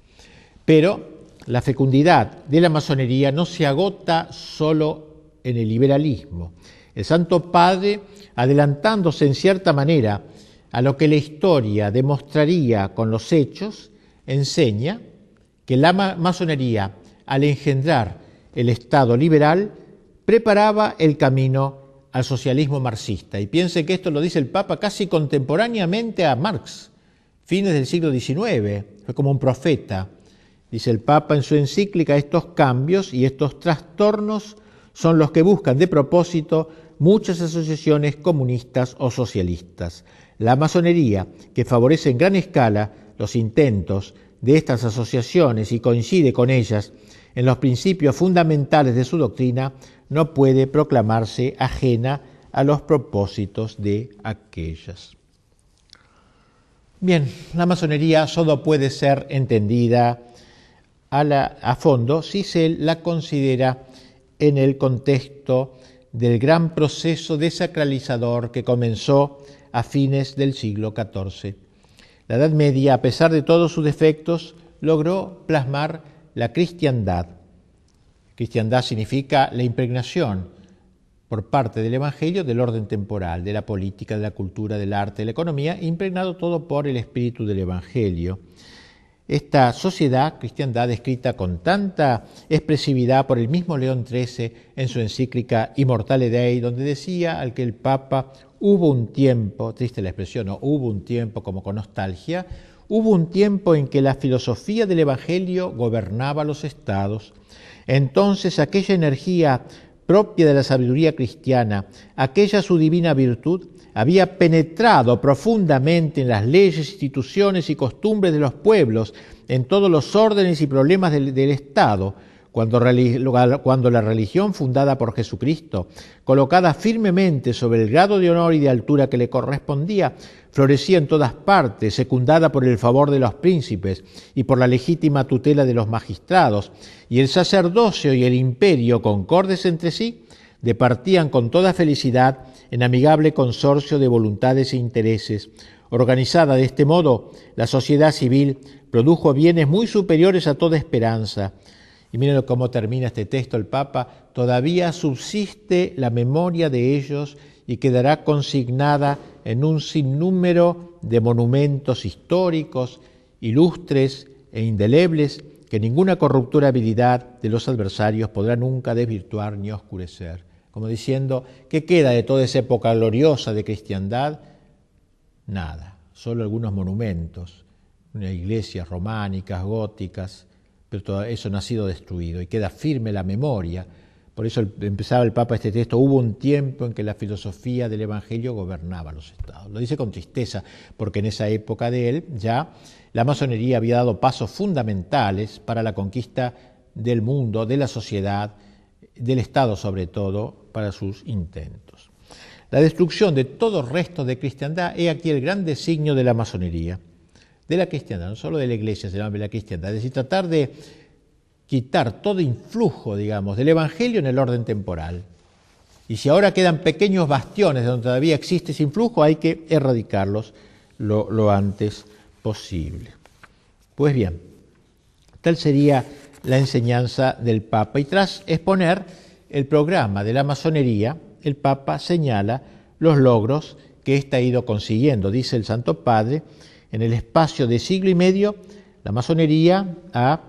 S1: Pero la fecundidad de la masonería no se agota solo en el liberalismo. El Santo Padre, adelantándose en cierta manera a lo que la historia demostraría con los hechos, enseña que la masonería, al engendrar el Estado liberal, preparaba el camino al socialismo marxista. Y piense que esto lo dice el Papa casi contemporáneamente a Marx, fines del siglo XIX, fue como un profeta. Dice el Papa en su encíclica, estos cambios y estos trastornos son los que buscan de propósito muchas asociaciones comunistas o socialistas. La masonería, que favorece en gran escala los intentos de estas asociaciones y coincide con ellas en los principios fundamentales de su doctrina, no puede proclamarse ajena a los propósitos de aquellas. Bien, la masonería solo puede ser entendida a fondo si se la considera en el contexto del gran proceso desacralizador que comenzó a fines del siglo XIV. La Edad Media, a pesar de todos sus defectos, logró plasmar la cristiandad. Cristiandad significa la impregnación por parte del Evangelio del orden temporal, de la política, de la cultura, del arte, de la economía, impregnado todo por el espíritu del Evangelio. Esta sociedad, cristiandad, descrita con tanta expresividad por el mismo León XIII en su encíclica Immortale Dei, donde decía al que el Papa hubo un tiempo, triste la expresión, no, hubo un tiempo como con nostalgia, hubo un tiempo en que la filosofía del Evangelio gobernaba los estados. Entonces aquella energía propia de la sabiduría cristiana, aquella su divina virtud, había penetrado profundamente en las leyes, instituciones y costumbres de los pueblos, en todos los órdenes y problemas del Estado, cuando la religión fundada por Jesucristo, colocada firmemente sobre el grado de honor y de altura que le correspondía, florecía en todas partes, secundada por el favor de los príncipes y por la legítima tutela de los magistrados, y el sacerdocio y el imperio, concordes entre sí, departían con toda felicidad en amigable consorcio de voluntades e intereses. Organizada de este modo, la sociedad civil produjo bienes muy superiores a toda esperanza. Y miren cómo termina este texto el Papa: todavía subsiste la memoria de ellos y quedará consignada en un sinnúmero de monumentos históricos, ilustres e indelebles, que ninguna corruptibilidad de los adversarios podrá nunca desvirtuar ni oscurecer. Como diciendo, ¿qué queda de toda esa época gloriosa de cristiandad? Nada, solo algunos monumentos, unas iglesias románicas, góticas, pero todo eso no ha sido destruido y queda firme la memoria. Por eso empezaba el Papa este texto: hubo un tiempo en que la filosofía del Evangelio gobernaba los estados. Lo dice con tristeza, porque en esa época de él ya la masonería había dado pasos fundamentales para la conquista del mundo, de la sociedad, del Estado sobre todo, para sus intentos. La destrucción de todo resto de cristiandad es aquí el gran designio de la masonería, de la cristiandad, no solo de la Iglesia, sino de la cristiandad. Es decir, tratar de quitar todo influjo, digamos, del Evangelio en el orden temporal. Y si ahora quedan pequeños bastiones donde todavía existe ese influjo, hay que erradicarlos lo antes posible. Pues bien, tal sería la enseñanza del Papa. Y tras exponer el programa de la masonería, el Papa señala los logros que ésta ha ido consiguiendo. Dice el Santo Padre: en el espacio de siglo y medio, la masonería ha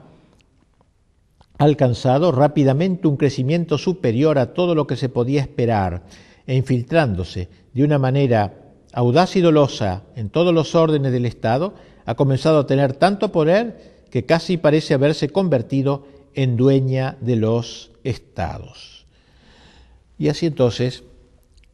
S1: alcanzado rápidamente un crecimiento superior a todo lo que se podía esperar, e infiltrándose de una manera audaz y dolosa en todos los órdenes del Estado, ha comenzado a tener tanto poder que casi parece haberse convertido en dueña de los estados. Y así entonces,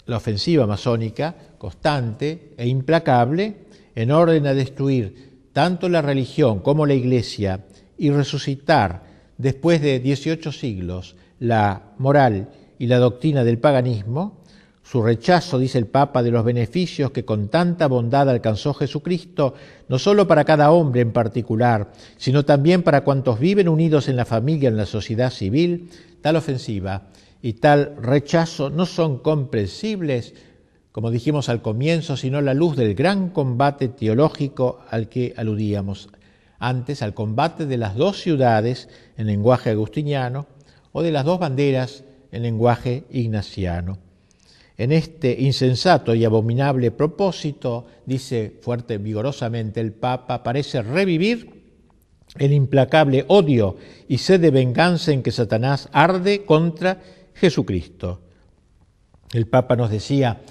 S1: la ofensiva masónica, constante e implacable, en orden a destruir tanto la religión como la Iglesia y resucitar después de 18 siglos la moral y la doctrina del paganismo, su rechazo, dice el Papa, de los beneficios que con tanta bondad alcanzó Jesucristo, no solo para cada hombre en particular, sino también para cuantos viven unidos en la familia, en la sociedad civil, tal ofensiva y tal rechazo no son comprensibles, como dijimos al comienzo, sino la luz del gran combate teológico al que aludíamos antes, al combate de las dos ciudades en lenguaje agustiniano o de las dos banderas en lenguaje ignaciano. En este insensato y abominable propósito, dice fuerte, vigorosamente el Papa, parece revivir el implacable odio y sed de venganza en que Satanás arde contra Jesucristo. El Papa nos decía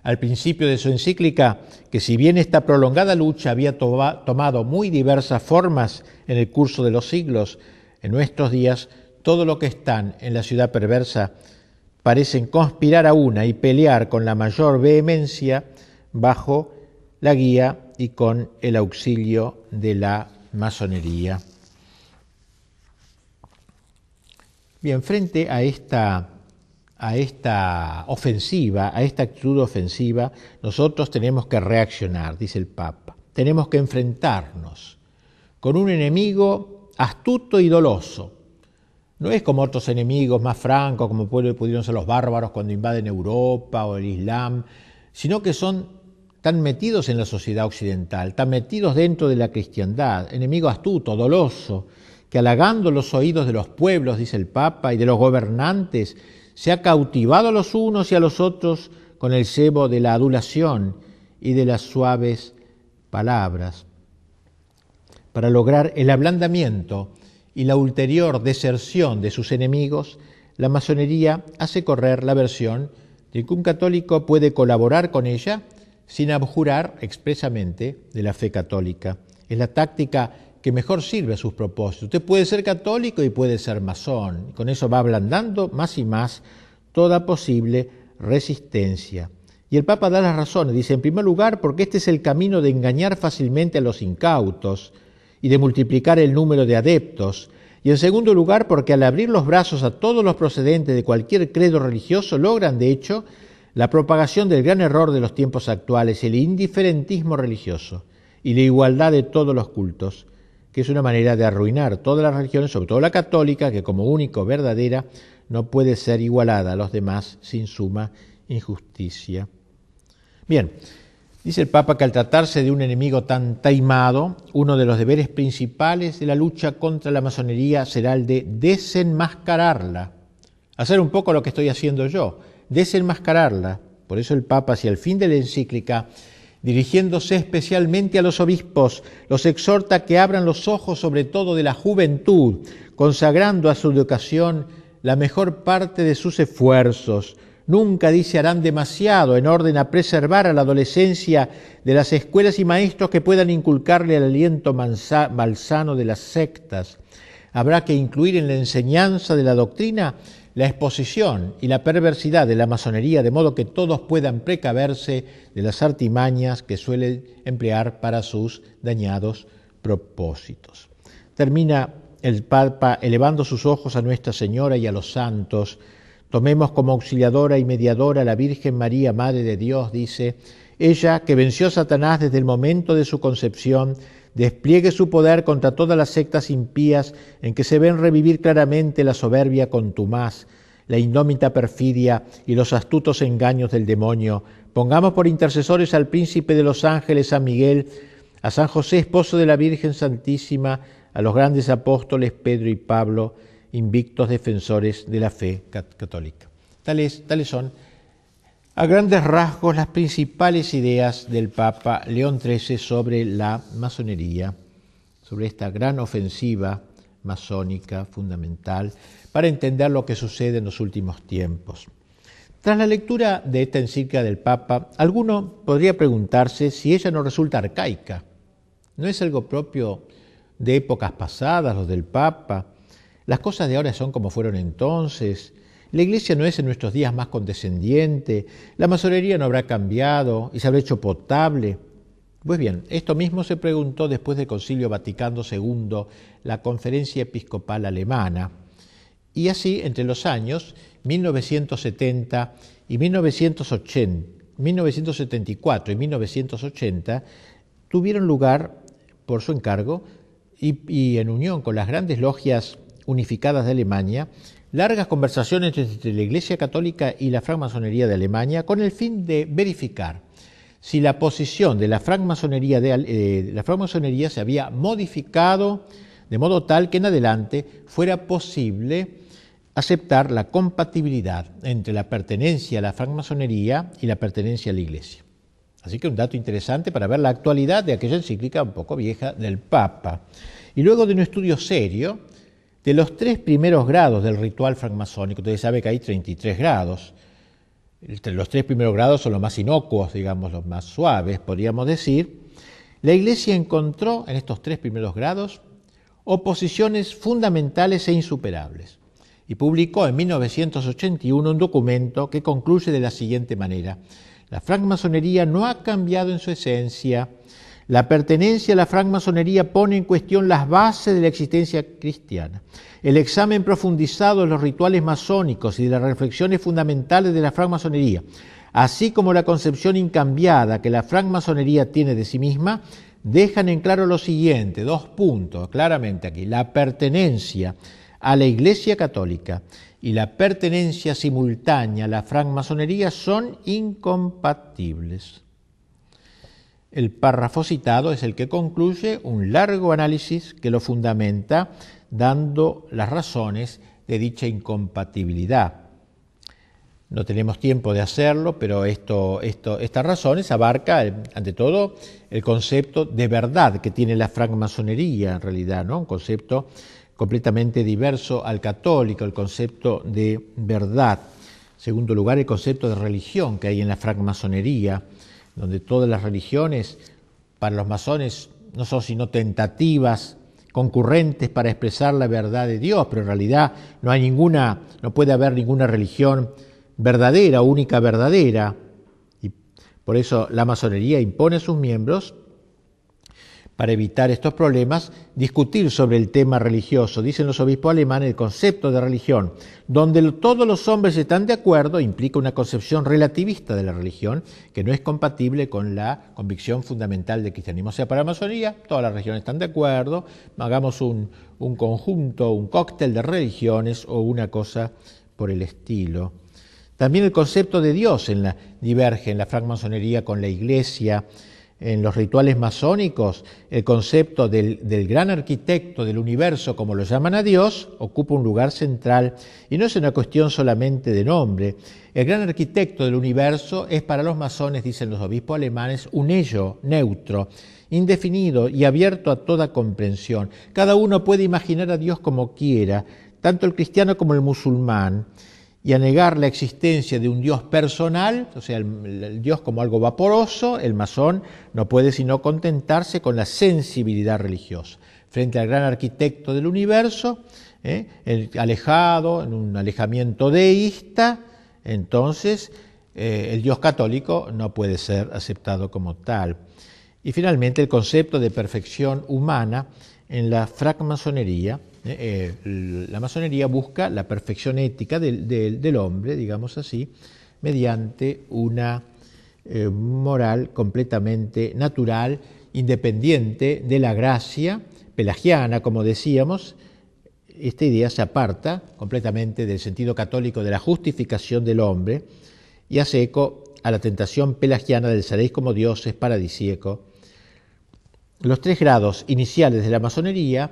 S1: al principio de su encíclica que si bien esta prolongada lucha había tomado muy diversas formas en el curso de los siglos, en nuestros días todo lo que están en la ciudad perversa parecen conspirar a una y pelear con la mayor vehemencia bajo la guía y con el auxilio de la masonería. Bien, frente a esta ofensiva, a esta actitud ofensiva, nosotros tenemos que reaccionar, dice el Papa. Tenemos que enfrentarnos con un enemigo astuto y doloso. No es como otros enemigos más francos, como pudieron ser los bárbaros cuando invaden Europa o el Islam, sino que tan metidos en la sociedad occidental, tan metidos dentro de la cristiandad, enemigo astuto, doloso, que halagando los oídos de los pueblos, dice el Papa, y de los gobernantes, se ha cautivado a los unos y a los otros con el cebo de la adulación y de las suaves palabras. Para lograr el ablandamiento y la ulterior deserción de sus enemigos, la masonería hace correr la versión de que un católico puede colaborar con ella sin abjurar expresamente de la fe católica. Es la táctica que mejor sirve a sus propósitos. Usted puede ser católico y puede ser masón. Con eso va ablandando más y más toda posible resistencia. Y el Papa da las razones. Dice, en primer lugar, porque este es el camino de engañar fácilmente a los incautos y de multiplicar el número de adeptos. Y en segundo lugar, porque al abrir los brazos a todos los procedentes de cualquier credo religioso, logran, de hecho, la propagación del gran error de los tiempos actuales, el indiferentismo religioso y la igualdad de todos los cultos, que es una manera de arruinar todas las religiones, sobre todo la católica, que como único verdadera no puede ser igualada a los demás sin suma injusticia. Bien, dice el Papa que al tratarse de un enemigo tan taimado, uno de los deberes principales de la lucha contra la masonería será el de desenmascararla, hacer un poco lo que estoy haciendo yo, desenmascararla. Por eso el Papa, hacia el fin de la encíclica, dirigiéndose especialmente a los obispos, los exhorta a que abran los ojos sobre todo de la juventud, consagrando a su educación la mejor parte de sus esfuerzos. Nunca, dice, harán demasiado en orden a preservar a la adolescencia de las escuelas y maestros que puedan inculcarle el aliento malsano de las sectas. Habrá que incluir en la enseñanza de la doctrina la exposición y la perversidad de la masonería, de modo que todos puedan precaverse de las artimañas que suelen emplear para sus dañados propósitos. Termina el Papa elevando sus ojos a Nuestra Señora y a los santos. Tomemos como auxiliadora y mediadora a la Virgen María, Madre de Dios, dice, ella que venció a Satanás desde el momento de su concepción, despliegue su poder contra todas las sectas impías en que se ven revivir claramente la soberbia contumaz, la indómita perfidia y los astutos engaños del demonio. Pongamos por intercesores al príncipe de los ángeles, San Miguel, a San José, esposo de la Virgen Santísima, a los grandes apóstoles Pedro y Pablo, invictos defensores de la fe católica. Tales son, a grandes rasgos, las principales ideas del Papa León XIII sobre la masonería, sobre esta gran ofensiva masónica fundamental para entender lo que sucede en los últimos tiempos. Tras la lectura de esta encíclica del Papa, alguno podría preguntarse si ella no resulta arcaica. ¿No es algo propio de épocas pasadas, los del Papa? Las cosas de ahora son como fueron entonces. La Iglesia no es en nuestros días más condescendiente, la masonería no habrá cambiado y se habrá hecho potable. Pues bien, esto mismo se preguntó después del Concilio Vaticano II, la Conferencia Episcopal Alemana. Y así, entre los años 1970 y 1974 y 1980, tuvieron lugar, por su encargo y en unión con las grandes logias unificadas de Alemania, largas conversaciones entre la Iglesia Católica y la francmasonería de Alemania con el fin de verificar si la posición de la francmasonería se había modificado de modo tal que en adelante fuera posible aceptar la compatibilidad entre la pertenencia a la francmasonería y la pertenencia a la Iglesia. Así que un dato interesante para ver la actualidad de aquella encíclica un poco vieja del Papa. Y luego de un estudio serio de los 3 primeros grados del ritual francmasónico, ustedes saben que hay 33 grados. Los 3 primeros grados son los más inocuos, digamos, los más suaves, podríamos decir. La Iglesia encontró en estos 3 primeros grados oposiciones fundamentales e insuperables y publicó en 1981 un documento que concluye de la siguiente manera: la francmasonería no ha cambiado en su esencia. La pertenencia a la francmasonería pone en cuestión las bases de la existencia cristiana. El examen profundizado de los rituales masónicos y de las reflexiones fundamentales de la francmasonería, así como la concepción incambiada que la francmasonería tiene de sí misma, dejan en claro lo siguiente, 2 puntos, claramente aquí: la pertenencia a la Iglesia Católica y la pertenencia simultánea a la francmasonería son incompatibles. El párrafo citado es el que concluye un largo análisis que lo fundamenta, dando las razones de dicha incompatibilidad. No tenemos tiempo de hacerlo, pero estas razones abarcan, ante todo, el concepto de verdad que tiene la francmasonería, en realidad, ¿no? Un concepto completamente diverso al católico, el concepto de verdad. En segundo lugar, el concepto de religión que hay en la francmasonería, donde todas las religiones para los masones no son sino tentativas concurrentes para expresar la verdad de Dios, pero en realidad no puede haber ninguna religión verdadera, única verdadera. Y por eso la masonería impone a sus miembros, para evitar estos problemas, discutir sobre el tema religioso. Dicen los obispos alemanes, el concepto de religión, donde todos los hombres están de acuerdo, implica una concepción relativista de la religión que no es compatible con la convicción fundamental del cristianismo. O sea, para la masonería, todas las religiones están de acuerdo, hagamos un conjunto, un cóctel de religiones o una cosa por el estilo. También el concepto de Dios diverge en la francmasonería con la Iglesia. En los rituales masónicos, el concepto del gran arquitecto del universo, como lo llaman a Dios, ocupa un lugar central y no es una cuestión solamente de nombre. El gran arquitecto del universo es para los masones, dicen los obispos alemanes, un ello neutro, indefinido y abierto a toda comprensión. Cada uno puede imaginar a Dios como quiera, tanto el cristiano como el musulmán, y a negar la existencia de un Dios personal, o sea, el Dios como algo vaporoso, el masón no puede sino contentarse con la sensibilidad religiosa. Frente al gran arquitecto del universo, alejado, en un alejamiento deísta, entonces el Dios católico no puede ser aceptado como tal. Y finalmente el concepto de perfección humana en la francmasonería. La masonería busca la perfección ética del hombre, digamos así, mediante una moral completamente natural, independiente de la gracia pelagiana, como decíamos. Esta idea se aparta completamente del sentido católico de la justificación del hombre y hace eco a la tentación pelagiana del seréis como dioses paradisíaco. Los 3 grados iniciales de la masonería,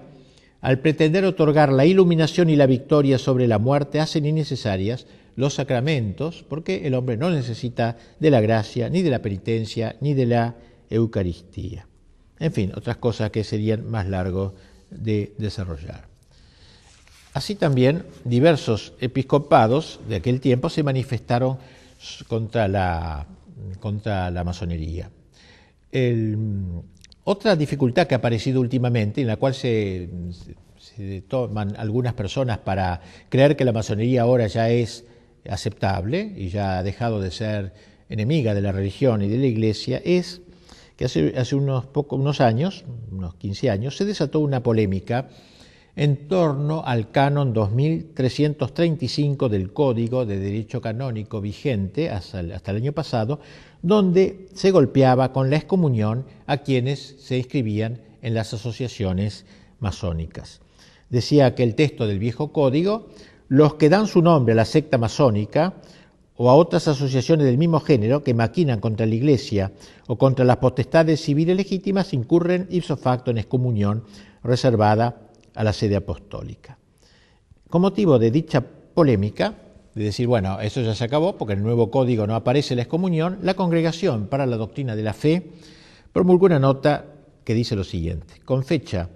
S1: al pretender otorgar la iluminación y la victoria sobre la muerte, hacen innecesarias los sacramentos, porque el hombre no necesita de la gracia, ni de la penitencia, ni de la Eucaristía. En fin, otras cosas que serían más largos de desarrollar. Así también, diversos episcopados de aquel tiempo se manifestaron contra la masonería. Otra dificultad que ha aparecido últimamente, en la cual se toman algunas personas para creer que la masonería ahora ya es aceptable y ya ha dejado de ser enemiga de la religión y de la Iglesia, es que hace unos años, unos 15 años, se desató una polémica en torno al canon 2335 del Código de Derecho Canónico vigente hasta el año pasado, donde se golpeaba con la excomunión a quienes se inscribían en las asociaciones masónicas. Decía que el texto del viejo código, los que dan su nombre a la secta masónica o a otras asociaciones del mismo género que maquinan contra la Iglesia o contra las potestades civiles legítimas, incurren ipso facto en excomunión reservada a la sede apostólica. Con motivo de dicha polémica, de decir, bueno, eso ya se acabó porque en el nuevo código no aparece la excomunión, la Congregación para la Doctrina de la Fe promulgó una nota que dice lo siguiente: con fecha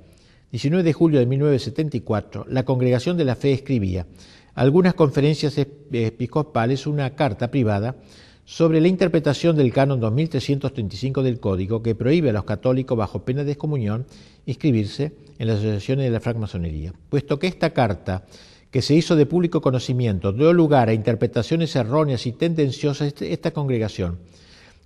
S1: 19 de julio de 1974, la Congregación de la Fe escribía a algunas conferencias episcopales una carta privada sobre la interpretación del canon 2335 del Código, que prohíbe a los católicos bajo pena de excomunión inscribirse en las asociaciones de la francmasonería. Puesto que esta carta, que se hizo de público conocimiento, dio lugar a interpretaciones erróneas y tendenciosas, esta congregación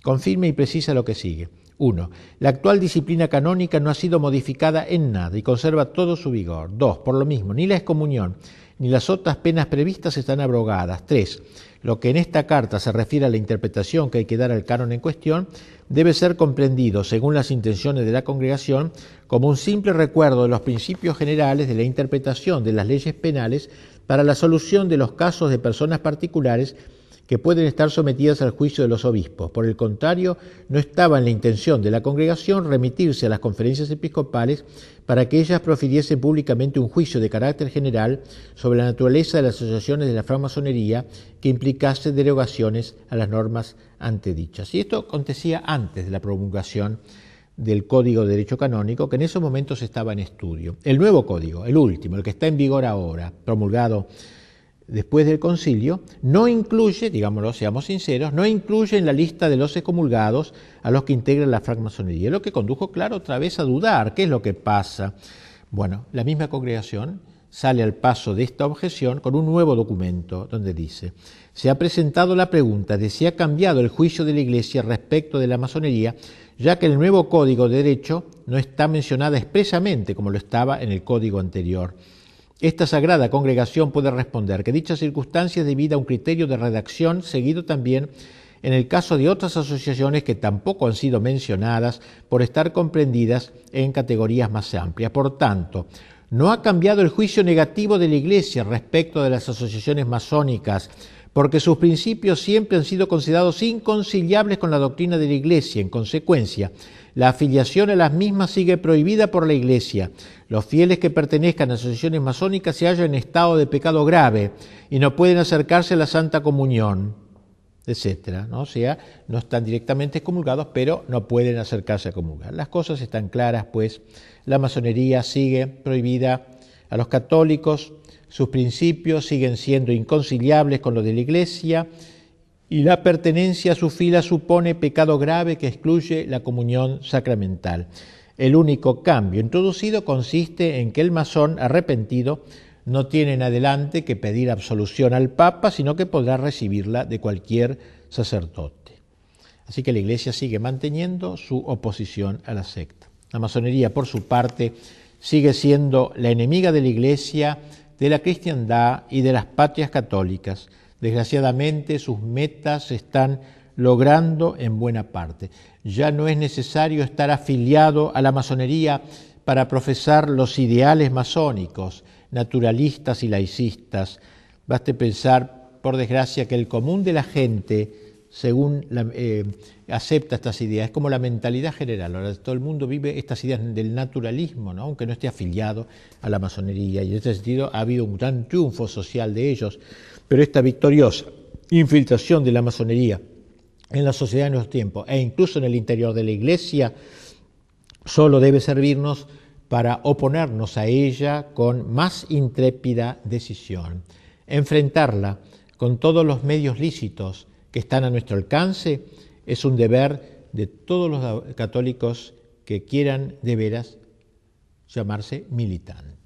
S1: confirma y precisa lo que sigue. 1. La actual disciplina canónica no ha sido modificada en nada y conserva todo su vigor. 2. Por lo mismo, ni la excomunión ni las otras penas previstas están abrogadas. 3. Lo que en esta carta se refiere a la interpretación que hay que dar al canon en cuestión debe ser comprendido, según las intenciones de la Congregación, como un simple recuerdo de los principios generales de la interpretación de las leyes penales para la solución de los casos de personas particulares que pueden estar sometidas al juicio de los obispos. Por el contrario, no estaba en la intención de la Congregación remitirse a las conferencias episcopales para que ellas profiriesen públicamente un juicio de carácter general sobre la naturaleza de las asociaciones de la francmasonería que implicase derogaciones a las normas antedichas. Y esto acontecía antes de la promulgación del Código de Derecho Canónico, que en esos momentos estaba en estudio. El nuevo código, el último, el que está en vigor ahora, promulgado después del concilio, no incluye, digámoslo, seamos sinceros, no incluye en la lista de los excomulgados a los que integran la francmasonería, lo que condujo, claro, otra vez a dudar. ¿Qué es lo que pasa? Bueno, la misma congregación sale al paso de esta objeción con un nuevo documento donde dice: se ha presentado la pregunta de si ha cambiado el juicio de la Iglesia respecto de la masonería, ya que el nuevo Código de Derecho no está mencionada expresamente como lo estaba en el código anterior. Esta sagrada congregación puede responder que dicha circunstancia es debida a un criterio de redacción seguido también en el caso de otras asociaciones que tampoco han sido mencionadas por estar comprendidas en categorías más amplias. Por tanto, no ha cambiado el juicio negativo de la Iglesia respecto de las asociaciones masónicas, porque sus principios siempre han sido considerados inconciliables con la doctrina de la Iglesia. En consecuencia, la afiliación a las mismas sigue prohibida por la Iglesia. Los fieles que pertenezcan a asociaciones masónicas se hallan en estado de pecado grave y no pueden acercarse a la Santa Comunión, etcétera, ¿no? O sea, no están directamente excomulgados, pero no pueden acercarse a comulgar. Las cosas están claras, pues la masonería sigue prohibida a los católicos, sus principios siguen siendo inconciliables con los de la Iglesia y la pertenencia a su fila supone pecado grave que excluye la comunión sacramental. El único cambio introducido consiste en que el masón arrepentido no tiene en adelante que pedir absolución al Papa, sino que podrá recibirla de cualquier sacerdote. Así que la Iglesia sigue manteniendo su oposición a la secta. La masonería, por su parte, sigue siendo la enemiga de la Iglesia, de la cristiandad y de las patrias católicas. Desgraciadamente, sus metas se están logrando en buena parte. Ya no es necesario estar afiliado a la masonería para profesar los ideales masónicos, naturalistas y laicistas. Baste pensar, por desgracia, que el común de la gente, según acepta estas ideas, es como la mentalidad general. Ahora todo el mundo vive estas ideas del naturalismo, ¿no? Aunque no esté afiliado a la masonería, y en este sentido ha habido un gran triunfo social de ellos, pero esta victoriosa infiltración de la masonería en la sociedad de nuestro tiempo e incluso en el interior de la Iglesia solo debe servirnos para oponernos a ella con más intrépida decisión, enfrentarla con todos los medios lícitos que están a nuestro alcance. Es un deber de todos los católicos que quieran de veras llamarse militantes.